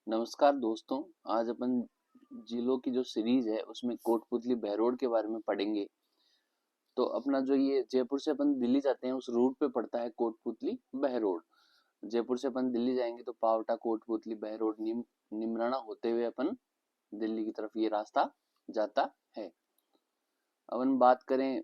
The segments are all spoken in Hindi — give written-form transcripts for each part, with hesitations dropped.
नमस्कार दोस्तों। आज अपन जिलों की जो सीरीज है उसमें कोटपुतली बहरोड के बारे में पढ़ेंगे। तो अपना जो ये जयपुर से अपन दिल्ली जाते हैं उस रूट पे पड़ता है कोटपुतली बहरोड। जयपुर से अपन दिल्ली जाएंगे तो पावटा कोटपुतली बहरोड निमराना होते हुए अपन दिल्ली की तरफ ये रास्ता जाता है। अपन बात करें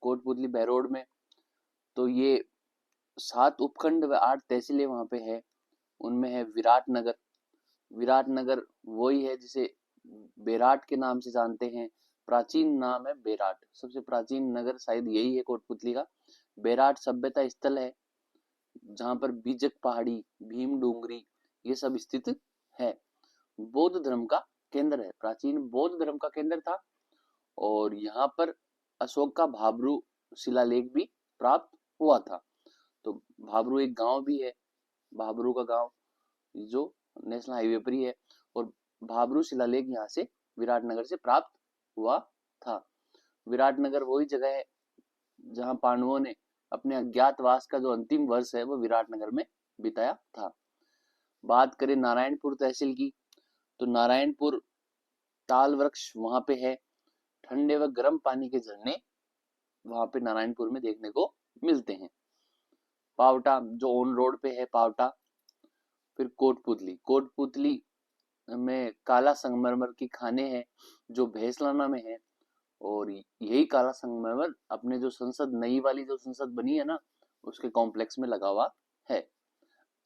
कोटपुतली बहरोड में, तो ये 7 उपखंड व 8 तहसीलें वहां पे है। उनमें है विराटनगर। विराटनगर वही है जिसे बेराट के नाम से जानते हैं। प्राचीन नाम है बेराट। सबसे प्राचीन नगर शायद यही है कोटपुतली का। बेराट सभ्यता स्थल है जहां पर बीजक पहाड़ी, भीम डूंगरी ये सब स्थित है। बौद्ध धर्म का केंद्र है, प्राचीन बौद्ध धर्म का केंद्र था। और यहाँ पर अशोक का भाबरू शिलालेख भी प्राप्त हुआ था। तो भाबरू एक गांव भी है, भाबरू का गांव जो नेशनल हाईवे पर ही है। और भाबरू शिलालेख यहाँ से विराटनगर से प्राप्त हुआ था। विराटनगर वही जगह है जहाँ पांडवों ने अपने अज्ञातवास का जो अंतिम वर्ष है वो विराटनगर में बिताया था। बात करें नारायणपुर तहसील की, तो नारायणपुर ताल वृक्ष वहां पे है। ठंडे व गर्म पानी के झरने वहां पे नारायणपुर में देखने को मिलते हैं। पावटा जो ऑन रोड पे है पावटा। फिर कोटपुतली, कोटपुतली में काला संगमरमर की खाने हैं जो भैंसलाना में है। और यही काला संगमरमर अपने जो संसद नई वाली जो संसद बनी है ना उसके कॉम्प्लेक्स में लगा हुआ है।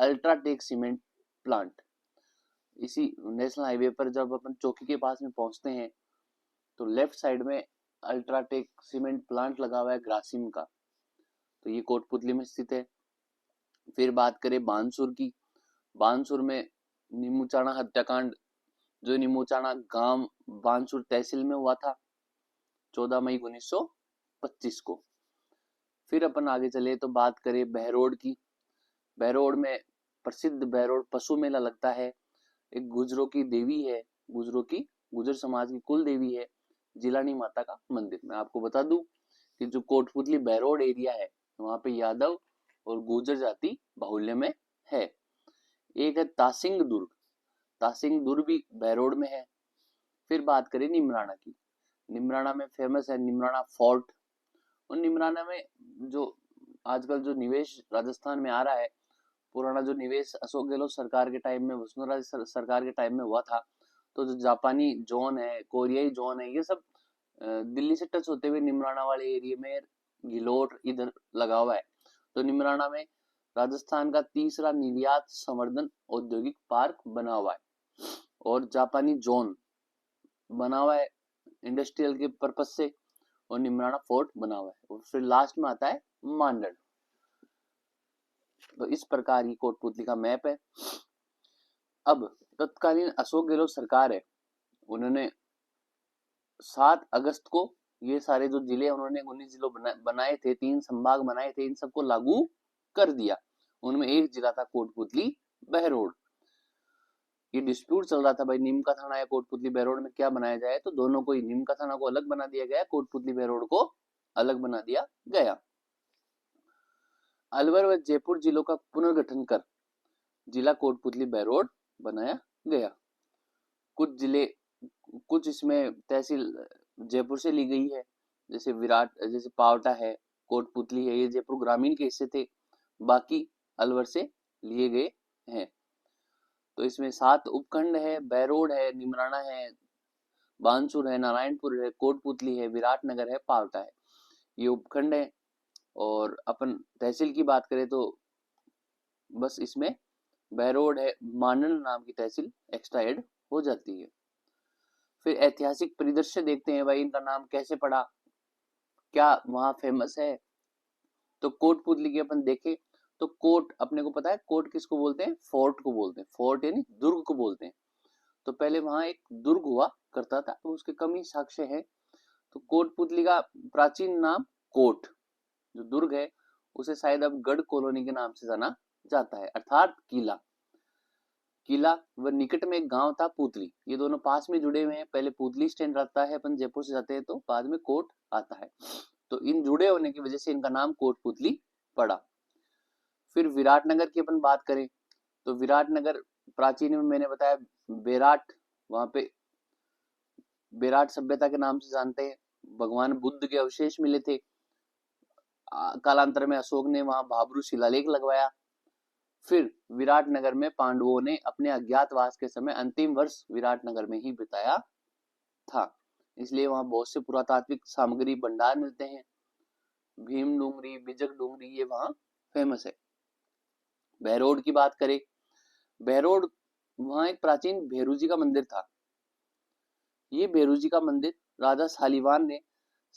अल्ट्राटेक सीमेंट प्लांट, इसी नेशनल हाईवे पर जब अपन चौकी के पास में पहुंचते हैं तो लेफ्ट साइड में अल्ट्राटेक सीमेंट प्लांट लगा हुआ है ग्रासिम का। तो ये कोटपुतली में स्थित है। फिर बात करें बानसूर की, बानसूर में नीमूचाणा हत्याकांड जो नीमूचाणा गांव बानसूर तहसील में हुआ था 14 मई 1925 को। फिर अपन आगे चले तो बात करें बहरोड की। बहरोड में प्रसिद्ध बहरोड पशु मेला लगता है। एक गुजरों की देवी है, गुजरों की गुजर समाज की कुल देवी है जिलानी माता का मंदिर। मैं आपको बता दूं कि जो कोटपुतली बहरोड एरिया है वहां पे यादव और गुर्जर जाति बाहुल्य में है। एक है तासिंग दुर्ग, तासिंग दुर्ग भी बहरोड में है। फिर बात करें निमराना की, निमराना में फेमस है निमराना फोर्ट। और निमराना में जो आजकल जो निवेश राजस्थान में आ रहा है, पुराना जो निवेश अशोक गहलोत सरकार के टाइम में, वसुंधरा सरकार के टाइम में हुआ था, तो जो जापानी जोन है, कोरियाई जोन है, ये सब दिल्ली से टच होते हुए निमराना वाले एरिया में घिलोट इधर लगा हुआ है। तो निमराना में राजस्थान का तीसरा निर्यात संवर्धन औद्योगिक पार्क बना हुआ है और जापानी जोन बना हुआ है इंडस्ट्रियल के पर्पज से। और निमराना फोर्ट बना हुआ है। और फिर लास्ट में आता है मांडल। तो इस प्रकार की कोटपुतली का मैप है। अब तत्कालीन अशोक गहलोत सरकार है, उन्होंने 7 अगस्त को ये सारे जो जिले उन्होंने 19 जिलों बनाए थे, 3 संभाग बनाए थे, इन सबको लागू कर दिया। उनमें एक जिला था कोटपुतली बहरोड। ये डिस्प्यूट चल रहा था भाई नीम का थाना या कोटपुतली बहरोड में क्या बनाया जाए, तो दोनों को ही, नीम का थाना को अलग बना दिया गया, कोटपुतली बहरोड को अलग बना दिया गया। अलवर व जयपुर जिलों का पुनर्गठन कर जिला कोटपुतली बहरोड बनाया गया। कुछ जिले, कुछ इसमें तहसील जयपुर से ली गई है, जैसे विराट, जैसे पावटा है, कोटपुतली है, ये जयपुर ग्रामीण के हिस्से थे। बाकी अलवर से लिए गए हैं। तो इसमें 7 उपखंड है, बहरोड है, निमराना है, बानसूर है, नारायणपुर है, कोटपुतली है, विराटनगर है, पावटा है, ये उपखंड है। और अपन तहसील की बात करें तो बस इसमें बहरोड है, मानन नाम की तहसील एक्स्ट्रा ऐड हो जाती है। फिर ऐतिहासिक परिदृश्य देखते हैं भाई, इनका नाम कैसे पड़ा, क्या वहां फेमस है। तो कोटपुतली की अपन देखें तो कोट, अपने को पता है कोट किसको बोलते हैं, फोर्ट को बोलते हैं। फोर्ट यानी दुर्ग को बोलते हैं। तो पहले वहां एक दुर्ग हुआ करता था, तो उसके कम ही साक्ष्य है। तो कोटपुतली का प्राचीन नाम कोट, जो दुर्ग है उसे शायद अब गढ़ कॉलोनी के नाम से जाना जाता है, अर्थात किला। किला व निकट में एक गांव था पुतली, ये दोनों पास में जुड़े हुए हैं। पहले पुतली स्टैंड रहता है, अपन जयपुर से जाते हैं तो बाद में कोट आता है। तो इन जुड़े होने की वजह से इनका नाम कोटपुतली पड़ा। फिर विराटनगर की अपन बात करें तो विराटनगर प्राचीन में मैंने बताया बेराट, वहां पे बेराट सभ्यता के नाम से जानते हैं, भगवान बुद्ध के अवशेष मिले थे। कालांतर में अशोक ने वहां भाब्रू शिलालेख लगवाया। फिर विराटनगर में पांडवों ने अपने अज्ञातवास के समय अंतिम वर्ष विराटनगर में ही बिताया था, इसलिए वहां बहुत से पुरातात्विक सामग्री भंडार मिलते हैं। भीम डूंगरी, बिजक डूंगरी, ये वहां फेमस है। बहरोड की बात करें, बहरोड वहां एक प्राचीन भेरू जी का मंदिर था। ये भेरू जी का मंदिर राजा सालीवान ने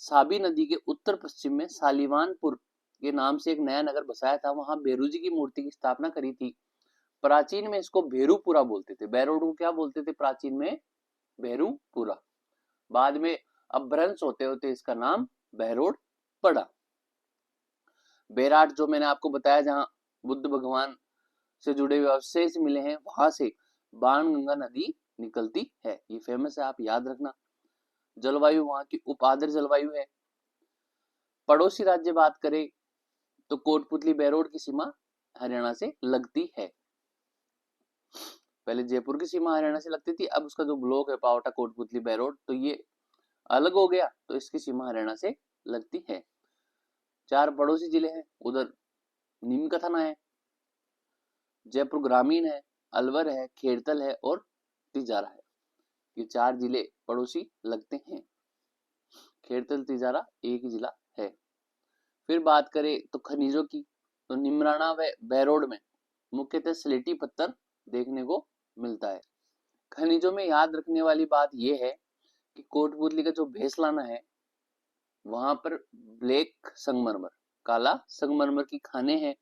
साबी नदी के उत्तर पश्चिम में सालीवानपुर के नाम से एक नया नगर बसाया था, वहां भेरू जी की मूर्ति की स्थापना करी थी। प्राचीन में इसको भेरूपुरा बोलते थे। बहरोड को क्या बोलते थे प्राचीन में? भेरूपुरा। बाद में अपभ्रंश होते होते इसका नाम बहरोड पड़ा। बेराट जो मैंने आपको बताया, जहां बुद्ध भगवान से जुड़े हुए अवशेष मिले हैं, वहां से बाणगंगा नदी निकलती है। ये फेमस है, आप याद रखना। जलवायु वहां की उपाद्र जलवायु है। पड़ोसी राज्य बात करें तो कोटपुतली बहरोड की सीमा हरियाणा से लगती है। पहले जयपुर की सीमा हरियाणा से लगती थी, अब उसका जो ब्लॉक है पावटा कोटपुतली बहरोड, तो ये अलग हो गया, तो इसकी सीमा हरियाणा से लगती है। 4 पड़ोसी जिले हैं, उधर नीम का थाना है, जयपुर ग्रामीण है, अलवर है, खेड़तल है और तिजारा है। ये 4 जिले पड़ोसी लगते हैं। खेड़तल तिजारा एक ही जिला है। फिर बात करें तो खनिजों की, तो निमराना व बहरोड में मुख्यतः स्लेटी पत्थर देखने को मिलता है। खनिजों में याद रखने वाली बात यह है कि कोटपुतली का जो भेसलाना है, वहां पर ब्लैक संगमरमर, काला संगमरमर की खाने हैं,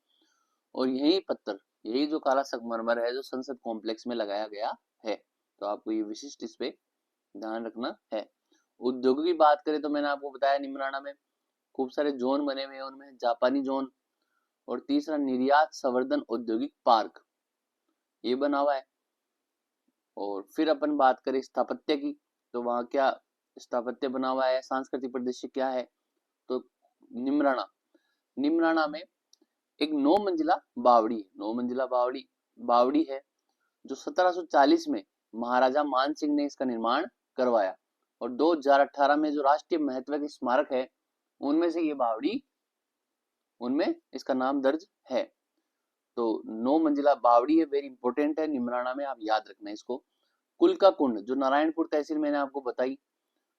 और यही पत्थर, यही जो काला संगमरमर है, जो संसद कॉम्प्लेक्स में लगाया गया है। तो आपको ये विशिष्ट इस पे ध्यान रखना है। उद्योगों की बात करें तो मैंने आपको बताया निमराना में खूब सारे जोन बने हुए हैं, उनमें जापानी जोन, और तीसरा निर्यात संवर्धन औद्योगिक पार्क, ये बना हुआ है। और फिर अपन बात करें स्थापत्य की, तो वहां क्या स्थापत्य बना हुआ है, सांस्कृतिक परिदृश्य क्या है, तो निमराना, निमराना में एक 9 मंजिला बावड़ी, 9 मंजिला बावड़ी है, जो 1740 में महाराजा मान सिंह ने इसका निर्माण करवाया, और 2018 में जो राष्ट्रीय महत्व के स्मारक है, उनमें से ये बावड़ी, उनमें इसका नाम दर्ज है। तो 9 मंजिला बावड़ी है, वेरी इंपॉर्टेंट है निमराना में, आप याद रखना इसको। कुल का कुंड, जो नारायणपुर तहसील मैंने आपको बताई,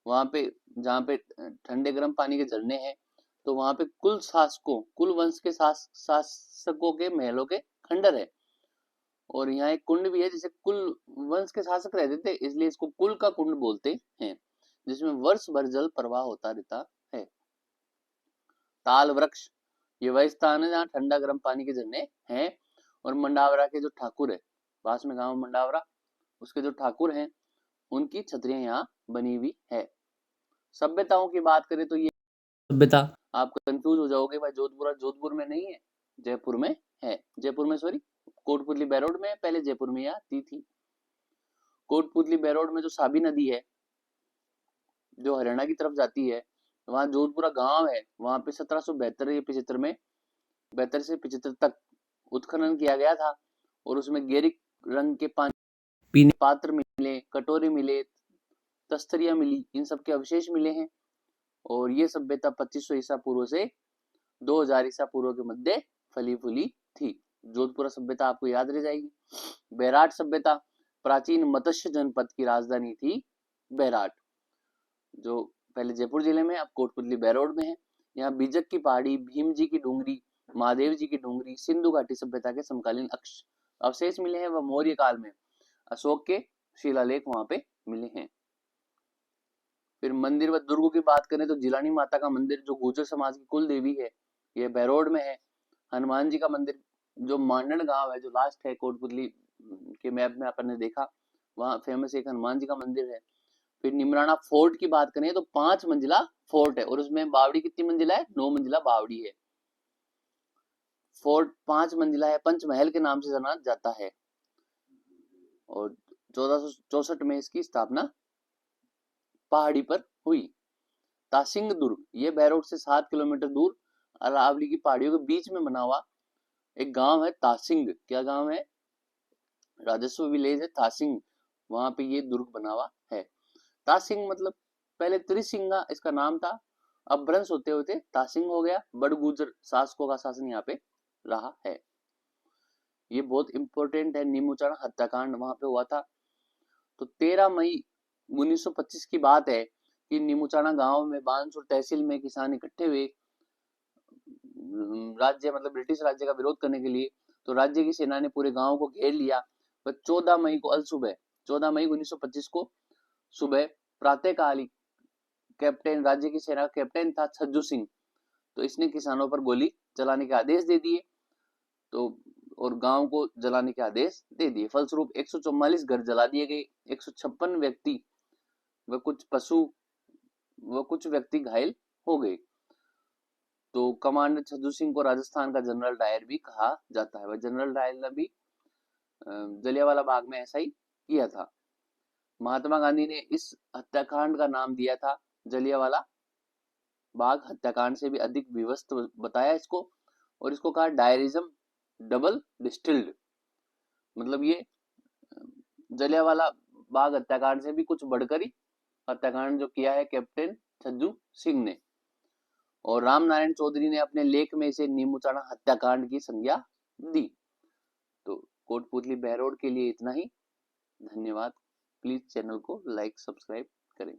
वहां पे जहाँ पे ठंडे गर्म पानी के झरने हैं, तो वहां पे कुल शासकों, कुल वंश के शासकों के महलों के खंडर है। और यहाँ एक कुंड भी है, जिसे कुल वंश के शासक रहते थे, इसलिए इसको कुल का कुंड बोलते हैं, जिसमें वर्ष भर जल प्रवाह होता रहता है। ताल वृक्ष, ये वह स्थान है जहाँ ठंडा गर्म पानी के झरने हैं। और मंडावरा के जो ठाकुर है, पास में गांव मंडावरा, उसके जो ठाकुर हैं, उनकी छतरियां यहाँ बनी हुई है। सभ्यताओं की बात करें तो ये सभ्यता, आप कंफ्यूज हो जाओगे भाई, जोधपुर में नहीं है, जयपुर में है, जयपुर में सॉरी, कोटपुतली बहरोड में है, पहले जयपुर में आती थी। कोटपुतली बहरोड में जो साबी नदी है, जो हरियाणा की तरफ जाती है, वहां जोधपुरा गांव है, वहां पे 1772 या 75 में, 72 से 75 तक उत्खनन किया गया था, और उसमें गेरिक रंग के पानी पीने पात्र मिले, कटोरे मिले, तस्तरियां मिली, इन सब के अवशेष मिले हैं। और ये सभ्यता 2500 ईसा पूर्व से 2000 ईसा पूर्व के मध्य फली फूली थी। जोधपुरा सभ्यता आपको याद रह जाएगी। बैराट सभ्यता प्राचीन मत्स्य जनपद की राजधानी थी बैराट, जो पहले जयपुर जिले में, अब कोटपुतली बहरोड में है। यहाँ बीजक की पहाड़ी, भीम जी की डूंगरी, महादेव जी की डूंगरी, सिंधु घाटी सभ्यता के समकालीन अवशेष मिले हैं, व मौर्य काल में अशोक के शिलालेख वहां पे मिले हैं। फिर मंदिर व दुर्गों की बात करें तो जिलानी माता का मंदिर, जो गुर्जर समाज की कुल देवी है, ये बहरोड में है। हनुमान जी का मंदिर, जो मांडण गांव है, जो लास्ट है कोटपुतली के मैप में अपन ने देखा, वहाँ फेमस एक हनुमान जी का मंदिर है। फिर निमराना फोर्ट की बात करें तो 5 मंजिला फोर्ट है, और उसमें बावड़ी कितनी मंजिला है? 9 मंजिला बावड़ी है। फोर्ट 5 मंजिला है, पंचमहल के नाम से जाना जाता है, और 1464 में इसकी स्थापना पहाड़ी पर हुई। तासिंग दुर्ग, ये बहरोड से 7 किलोमीटर दूर अरावली की पहाड़ियों के बीच में बना हुआ एक गांव है तासिंग। क्या गांव है? राजस्व विलेज है तासिंग, वहां पे ये दुर्ग बना हुआ है। तासिंग मतलब पहले त्रिसिंगा इसका नाम था, अब भ्रंश होते होते तासिंग हो गया। बड़गुजर शासकों का शासन यहाँ पे रहा है। ये बहुत इंपॉर्टेंट है, नीमूचाणा हत्याकांड वहां पे हुआ था। तो 13 मई 1925 की बात है कि नीमूचाणा गांव में बानसूर तहसील में किसान इकट्ठे हुए राज्य मतलब ब्रिटिश राज्य का विरोध करने के लिए। तो राज्य की सेना ने पूरे गांव को घेर लिया। पर 14 मई को अलसुबह 14 मई 1925 को सुबह प्रातःकाल कैप्टन, राज्य की सेना का कैप्टन था छज्जू सिंह, तो इसने किसानों पर गोली चलाने के आदेश दे दिए। तो और गांव को जलाने के आदेश दे दिए। फलस्वरूप 144 घर जला दिए गए, 156 व्यक्ति व कुछ पशु व कुछ व्यक्ति घायल हो गए। तो कमांडर छज्जू सिंह को राजस्थान का जनरल डायर भी कहा जाता है। वह जनरल डायर ने भी जलियांवाला बाग में ऐसा ही किया था। महात्मा गांधी ने इस हत्याकांड का नाम दिया था जलियांवाला बाग हत्याकांड से भी अधिक विवस्त बताया इसको, और इसको कहा डायरिज्म डबल डिस्टिल्ड। मतलब ये जलियांवाला बाग हत्याकांड से भी कुछ बढ़कर ही हत्याकांड जो किया है कैप्टन छज्जू सिंह ने। और राम नारायण चौधरी ने अपने लेख में इसे नीमूचाणा हत्याकांड की संज्ञा दी। तो कोटपुतली बहरोड के लिए इतना ही। धन्यवाद। प्लीज चैनल को लाइक सब्सक्राइब करें।